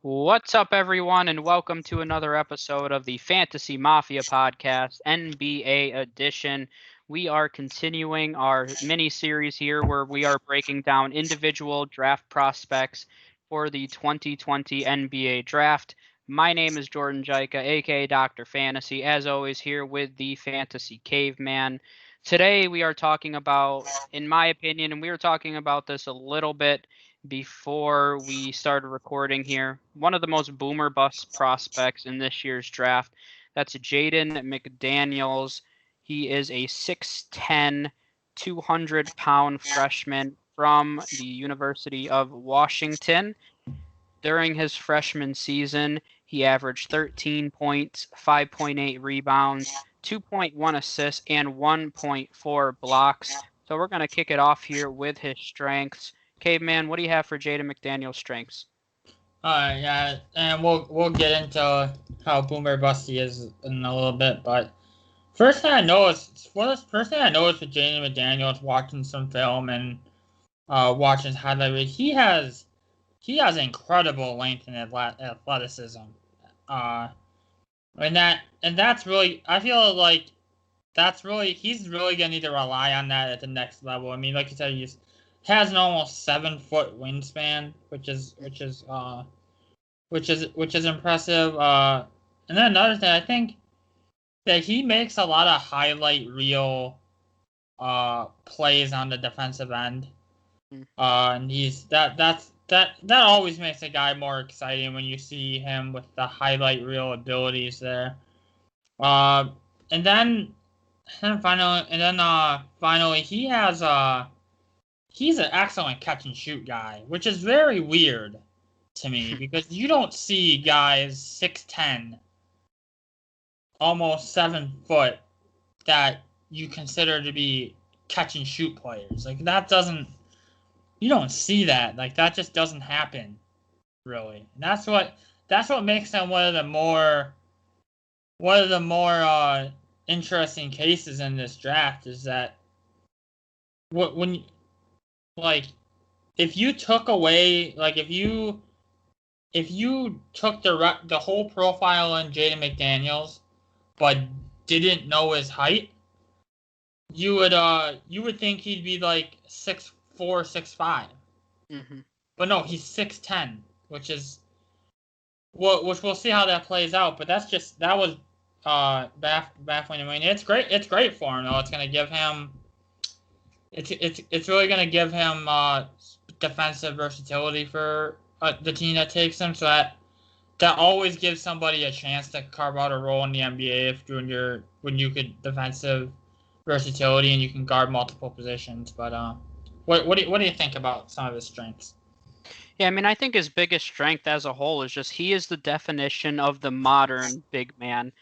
What's up, everyone, and welcome to another episode of the Fantasy Mafia Podcast, NBA edition. We are continuing our mini series here where we are breaking down individual draft prospects for the 2020 NBA draft. My name is Jordan Jaika, aka Dr. Fantasy, as always, here with the Fantasy Caveman. Today, we are talking about, in my opinion, and we were talking about this a little bit before we started recording here, one of the most boomer bust prospects in this year's draft. That's Jaden McDaniels. He is a 6'10", 200-pound freshman from the University of Washington. During his freshman season, he averaged 13 points, 5.8 rebounds, 2.1 assists, and 1.4 blocks. So we're going to kick it off here with his strengths. Caveman, what do you have for Jaden McDaniel's strengths? Yeah, and we'll get into how boomer bust he is in a little bit, but first thing I noticed with Jaden McDaniels watching some film and watching his highlight reel, he has incredible length and athleticism, and that's really, I feel like he's really gonna need to rely on that at the next level. I mean, like you said, he has an almost 7-foot wingspan, which is impressive. And then another thing, I think that he makes a lot of highlight reel plays on the defensive end. And that always makes a guy more exciting when you see him with the highlight reel abilities there. And then finally he's an excellent catch and shoot guy, which is very weird to me because you don't see guys 6'10", almost 7 foot that you consider to be catch and shoot players. Like you don't see that. Like that just doesn't happen, really. And that's what makes him one of the more interesting cases in this draft is that when like if you took away if you took the whole profile in Jaden McDaniels but didn't know his height, you would think he'd be like 6'4", 6'5". Mm-hmm. But no, he's 6'10", which we'll see how that plays out. But that was baffling. I mean, it's great for him though. It's gonna give him it's really gonna give him defensive versatility for the team that takes him. So that always gives somebody a chance to carve out a role in the NBA when you could defensive versatility and you can guard multiple positions. But what do you think about some of his strengths? Yeah, I mean, I think his biggest strength as a whole is just he is the definition of the modern big man.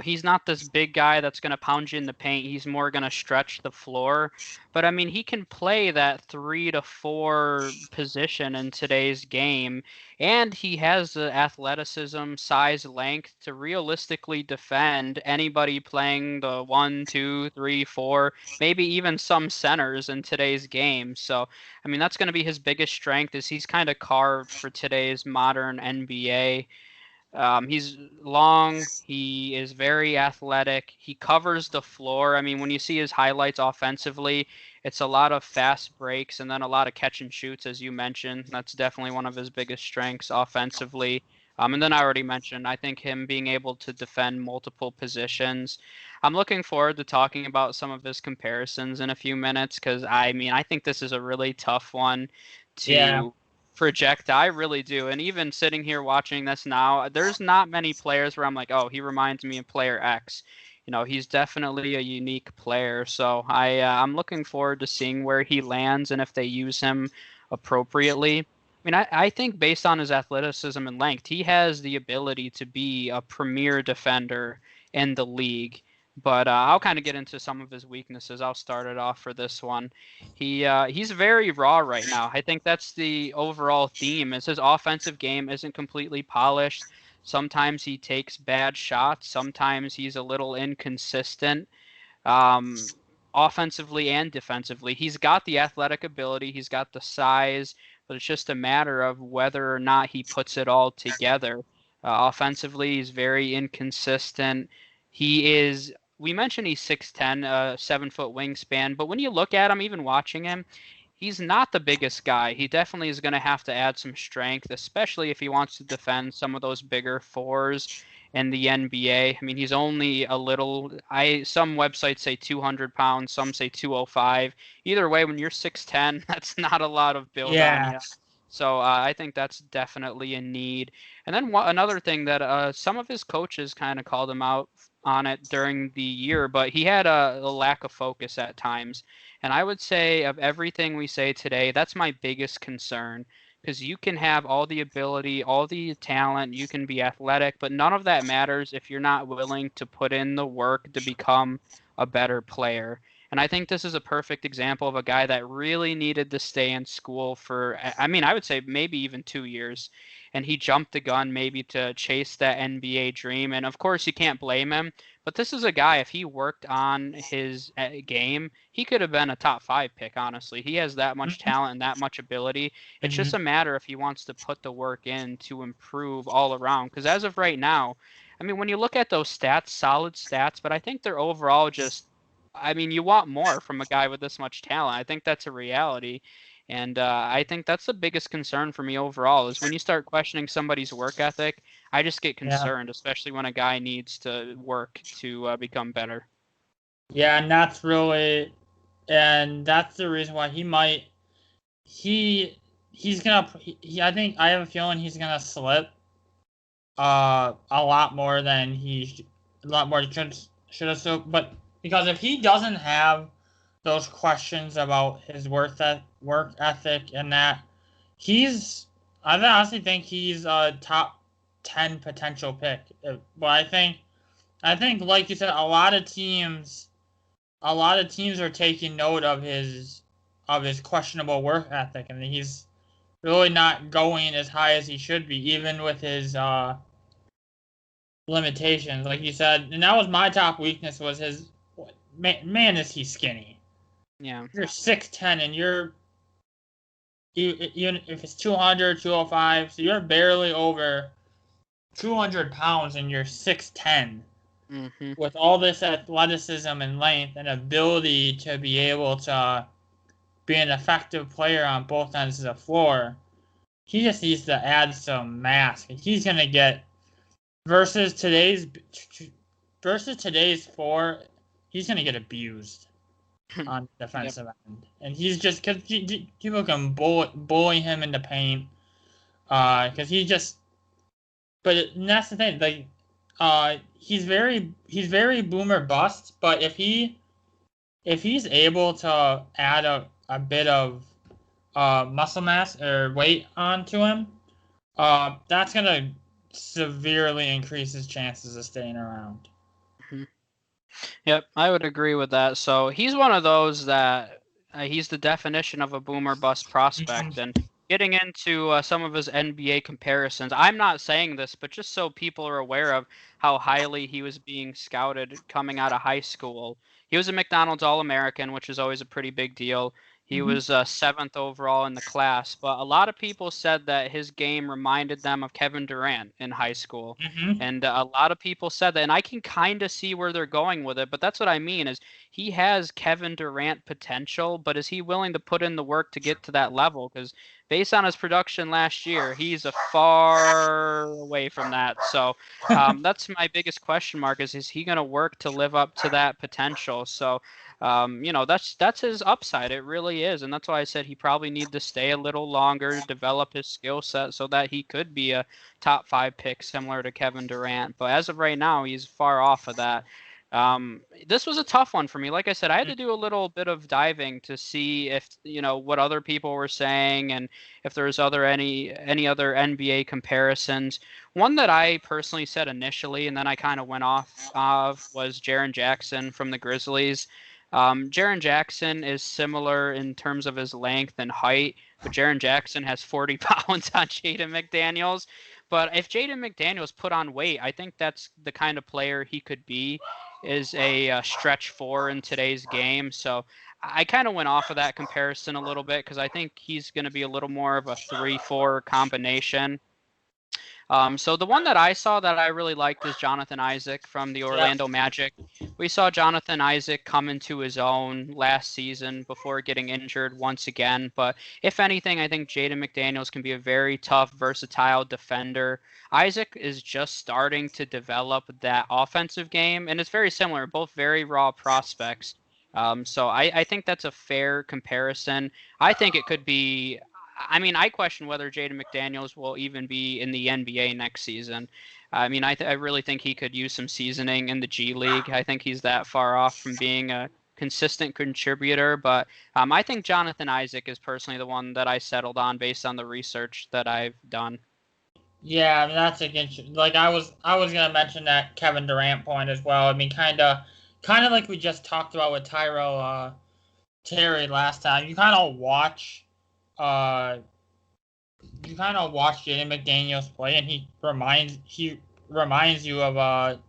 He's not this big guy that's going to pound you in the paint. He's more going to stretch the floor. But, I mean, he can play that 3 to 4 position in today's game. And he has the athleticism, size, length to realistically defend anybody playing the 1, 2, 3, 4, maybe even some centers in today's game. So, I mean, that's going to be his biggest strength is he's kind of carved for today's modern NBA. He's long. He is very athletic. He covers the floor. I mean, when you see his highlights offensively, it's a lot of fast breaks and then a lot of catch and shoots, as you mentioned. That's definitely one of his biggest strengths offensively. And then I already mentioned, I think him being able to defend multiple positions. I'm looking forward to talking about some of his comparisons in a few minutes because, I mean, I think this is a really tough one to project. I really do. And even sitting here watching this now, there's not many players where I'm like, oh, he reminds me of player X. He's definitely a unique player. So I'm looking forward to seeing where he lands and if they use him appropriately. I mean, I think based on his athleticism and length, he has the ability to be a premier defender in the league. But I'll kind of get into some of his weaknesses. I'll start it off for this one. He's very raw right now. I think that's the overall theme. Is his offensive game isn't completely polished. Sometimes he takes bad shots. Sometimes he's a little inconsistent. Um, offensively and defensively. He's got the athletic ability, he's got the size, but it's just a matter of whether or not he puts it all together. Offensively, he's very inconsistent. We mentioned he's 6'10", 7-foot wingspan, but when you look at him, even watching him, he's not the biggest guy. He definitely is going to have to add some strength, especially if he wants to defend some of those bigger fours in the NBA. I mean, he's only a little. Some websites say 200 pounds, some say 205. Either way, when you're 6'10", that's not a lot of build on Yeah. you. So I think that's definitely a need. And then another thing that some of his coaches kind of called him out on it during the year, but he had a lack of focus at times. And I would say of everything we say today, that's my biggest concern, because you can have all the ability, all the talent, you can be athletic, but none of that matters if you're not willing to put in the work to become a better player. And I think this is a perfect example of a guy that really needed to stay in school for, I mean, I would say maybe even 2 years. And he jumped the gun maybe to chase that NBA dream. And of course, you can't blame him. But this is a guy, if he worked on his game, he could have been a top 5 pick, honestly. He has that much talent and that much ability. It's just a matter if he wants to put the work in to improve all around. Because as of right now, I mean, when you look at those stats, solid stats, but I think they're overall just, I mean, you want more from a guy with this much talent. I think that's a reality. And I think that's the biggest concern for me overall is when you start questioning somebody's work ethic, I just get concerned, especially when a guy needs to work to become better. Yeah, and that's the reason why he's gonna. I think I have a feeling he's gonna slip a lot more than a lot more should have. So, but because if he doesn't have those questions about his work ethic and that, I honestly think he's a top 10 potential pick. But I think like you said, a lot of teams are taking note of his questionable work ethic, and he's really not going as high as he should be, even with his limitations, like you said. And that was my top weakness, was his man is he skinny. Yeah. You're 6'10", and even if it's 200, 205, so you're barely over 200 pounds, and you're 6'10". Mm-hmm. With all this athleticism and length and ability to be able to be an effective player on both ends of the floor, he just needs to add some mass. He's going to get, versus today's 4, he's going to get abused on the defensive end. And he's just, because people can bully him in the paint, because but that's the thing, like, he's very boomer bust, but if he's able to add a bit of muscle mass or weight onto him, that's gonna severely increase his chances of staying around. Mm-hmm. Yep, I would agree with that. So he's one of those that he's the definition of a boomer bust prospect. And getting into some of his NBA comparisons, I'm not saying this, but just so people are aware of how highly he was being scouted coming out of high school. He was a McDonald's All-American, which is always a pretty big deal. He was 7th overall in the class, but a lot of people said that his game reminded them of Kevin Durant in high school. And a lot of people said that, and I can kind of see where they're going with it, but that's what I mean is he has Kevin Durant potential, but is he willing to put in the work to get to that level? Because based on his production last year, he's a far away from that. So that's my biggest question mark is he going to work to live up to that potential? So that's his upside. It really is. And that's why I said he probably need to stay a little longer, develop his skill set so that he could be a top 5 pick similar to Kevin Durant. But as of right now, he's far off of that. This was a tough one for me. Like I said, I had to do a little bit of diving to see if, what other people were saying and if there's any other NBA comparisons. One that I personally said initially and then I kind of went off of was Jaren Jackson from the Grizzlies. Jaren Jackson is similar in terms of his length and height, but Jaren Jackson has 40 pounds on Jaden McDaniels. But if Jaden McDaniels put on weight, I think that's the kind of player he could be. is a stretch four in today's game. So I kind of went off of that comparison a little bit because I think he's going to be a little more of a 3-4 combination. So the one that I saw that I really liked is Jonathan Isaac from the Yeah. Orlando Magic. We saw Jonathan Isaac come into his own last season before getting injured once again. But if anything, I think Jaden McDaniels can be a very tough, versatile defender. Isaac is just starting to develop that offensive game, and it's very similar, both very raw prospects. So I think that's a fair comparison. I think it could be. I mean, I question whether Jaden McDaniels will even be in the NBA next season. I mean, I really think he could use some seasoning in the G League. I think he's that far off from being a consistent contributor. But I think Jonathan Isaac is personally the one that I settled on based on the research that I've done. Yeah, I mean that's against like I was gonna mention that Kevin Durant point as well. I mean, kind of like we just talked about with Tyrell Terry last time. Uh you kind of watch Jaden McDaniels play, and he reminds you of a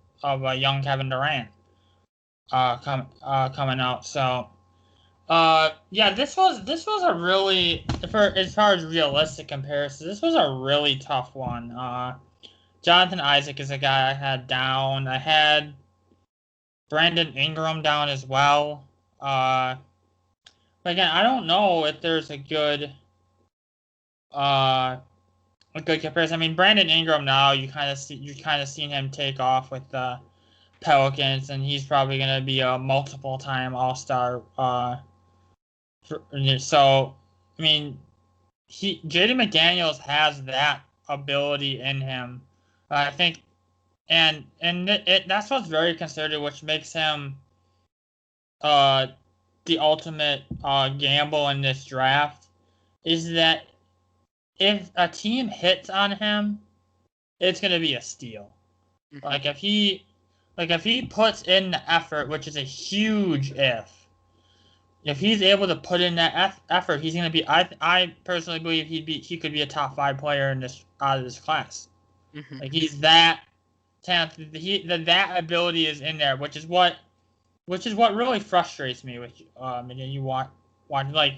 young Kevin Durant coming out. So yeah, this was a really, for as far as realistic comparison, this was a really tough one. Jonathan Isaac is a guy I had down. I had Brandon Ingram down as well. But again, I don't know if there's uh a good comparison. I mean, Brandon Ingram now you kind of seen him take off with the Pelicans, and he's probably gonna be a multiple time All Star. So I mean, Jaden McDaniels has that ability in him. I think, and that's what's very considered, which makes him uh the ultimate gamble in this draft, is that if a team hits on him, it's gonna be a steal. Mm-hmm. Like if he puts in the effort, which is a huge if he's able to put in that effort, he's gonna be. I personally believe he could be a top 5 player in this out of this class. Mm-hmm. Like he's that talented. That ability is in there, which is what really frustrates me. Which and then you want like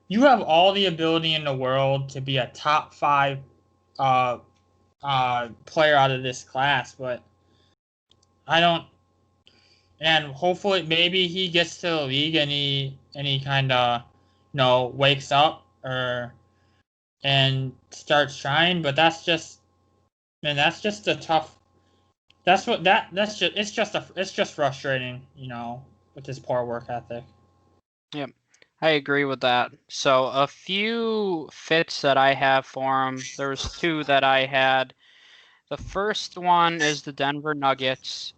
you have all the ability in the world to be a top 5 uh player out of this class, but I don't. And hopefully, maybe he gets to the league and he kind of, wakes up and starts trying. But that's just, man, that's just a tough. It's just frustrating, with his poor work ethic. Yep, I agree with that. So a few fits that I have for him. There was two that I had. The first one is the Denver Nuggets.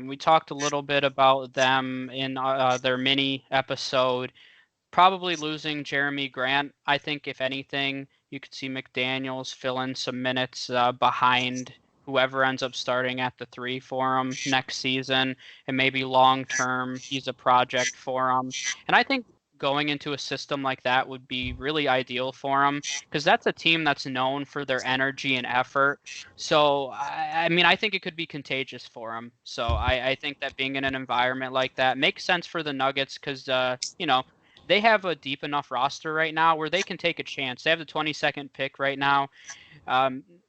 We talked a little bit about them in their mini episode. Probably losing Jeremy Grant. I think if anything, you could see McDaniels fill in some minutes behind whoever ends up starting at the 3 for him next season, and maybe long term he's a project for him. And I think going into a system like that would be really ideal for him because that's a team that's known for their energy and effort. So I mean, I think it could be contagious for him. So I think that being in an environment like that makes sense for the Nuggets because they have a deep enough roster right now where they can take a chance. They have the 22nd pick right now.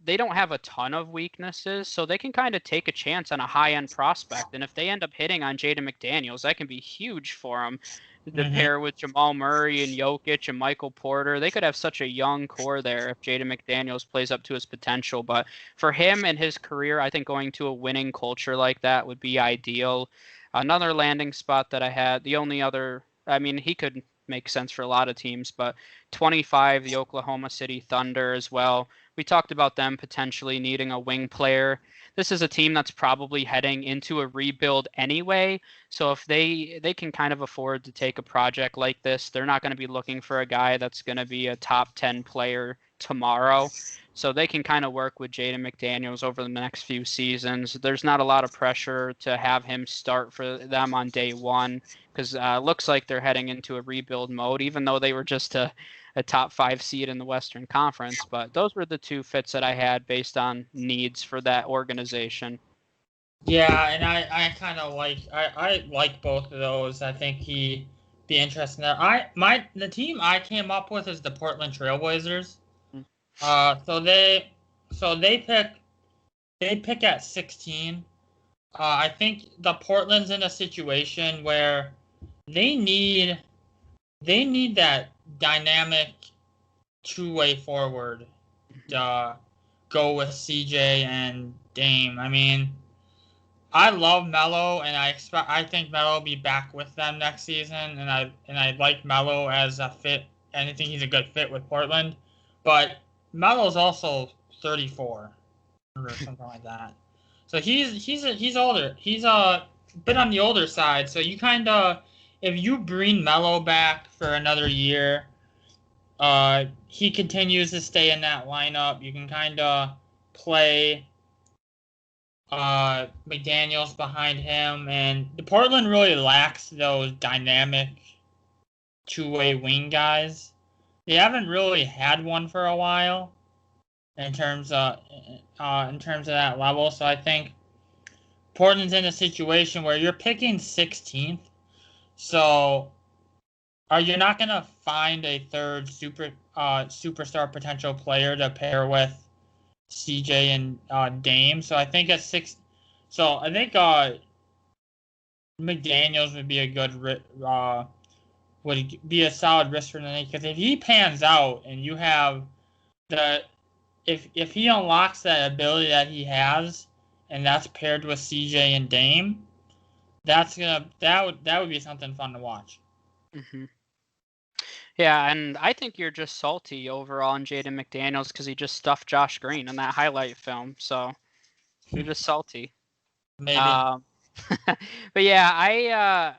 They don't have a ton of weaknesses, so they can kind of take a chance on a high-end prospect. And if they end up hitting on Jaden McDaniels, that can be huge for them. The pair with Jamal Murray and Jokic and Michael Porter, they could have such a young core there if Jaden McDaniels plays up to his potential. But for him and his career, I think going to a winning culture like that would be ideal. Another landing spot that I had, the only other, I mean, he could make sense for a lot of teams, but 25, the Oklahoma City Thunder as well. We talked about them potentially needing a wing player. This is a team that's probably heading into a rebuild anyway. So if they can kind of afford to take a project like this, they're not going to be looking for a guy that's going to be a top 10 player tomorrow. So they can kind of work with Jaden McDaniels over the next few seasons. There's not a lot of pressure to have him start for them on day one because looks like they're heading into a rebuild mode, even though they were just a top 5 seed in the Western Conference. But those were the two fits that I had based on needs for that organization. Yeah, and I kind of I like both of those. I think he be interesting there. The team I came up with is the Portland Trailblazers. Mm. So they pick at 16. I think the Portland's in a situation where they need they need that dynamic two-way forward Mhm. to go with CJ and Dame. I mean, I love Melo, and I think Melo will be back with them next season, and I like Melo as a fit, and I think he's a good fit with Portland. But Melo's also 34 or something like that, so he's older. He's a bit on the older side. So you kind of, if you bring Melo back for another year, he continues to stay in that lineup. You can kind of play McDaniels behind him, and the Portland really lacks those dynamic two-way wing guys. They haven't really had one for a while in terms of that level. So I think Portland's in a situation where you're picking 16th. So are you not gonna find a third superstar potential player to pair with CJ and Dame? So I think at six. So I think McDaniels would be a good would be a solid risk for the Knicks, because if he pans out and you have the if he unlocks that ability that he has, and that's paired with CJ and Dame, that would be something fun to watch. Hmm. Yeah, and I think you're just salty overall on Jaden McDaniels because he just stuffed Josh Green in that highlight film. So you're just salty. Maybe. Um, but yeah,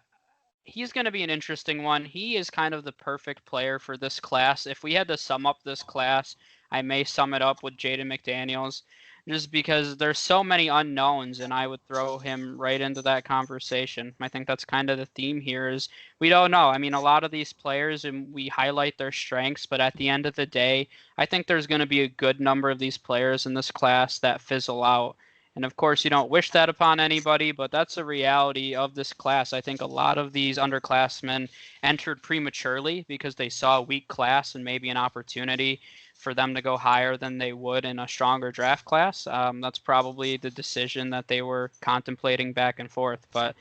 he's going to be an interesting one. He is kind of the perfect player for this class. If we had to sum up this class, I may sum it up with Jaden McDaniels, just because there's so many unknowns, and I would throw him right into that conversation. I think that's kind of the theme here is we don't know. I mean, a lot of these players, and we highlight their strengths, but at the end of the day, I think there's going to be a good number of these players in this class that fizzle out. And of course, you don't wish that upon anybody, but that's a reality of this class. I think a lot of these underclassmen entered prematurely because they saw a weak class and maybe an opportunity for them to go higher than they would in a stronger draft class. That's probably the decision that they were contemplating back and forth. But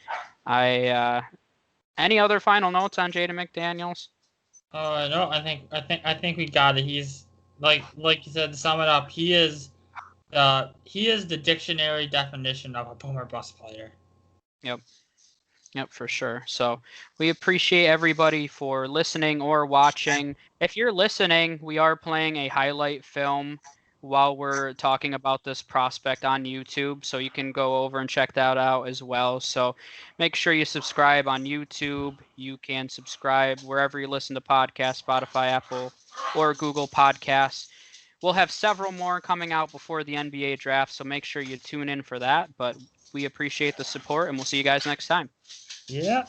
any other final notes on Jaden McDaniels? No, I think we got it. He's like you said, to sum it up, he is the dictionary definition of a boomer bust player. Yep. Yep, for sure. So we appreciate everybody for listening or watching. If you're listening, we are playing a highlight film while we're talking about this prospect on YouTube. So you can go over and check that out as well. So make sure you subscribe on YouTube. You can subscribe wherever you listen to podcasts, Spotify, Apple, or Google Podcasts. We'll have several more coming out before the NBA draft. So make sure you tune in for that. But we appreciate the support, and we'll see you guys next time. Yeah.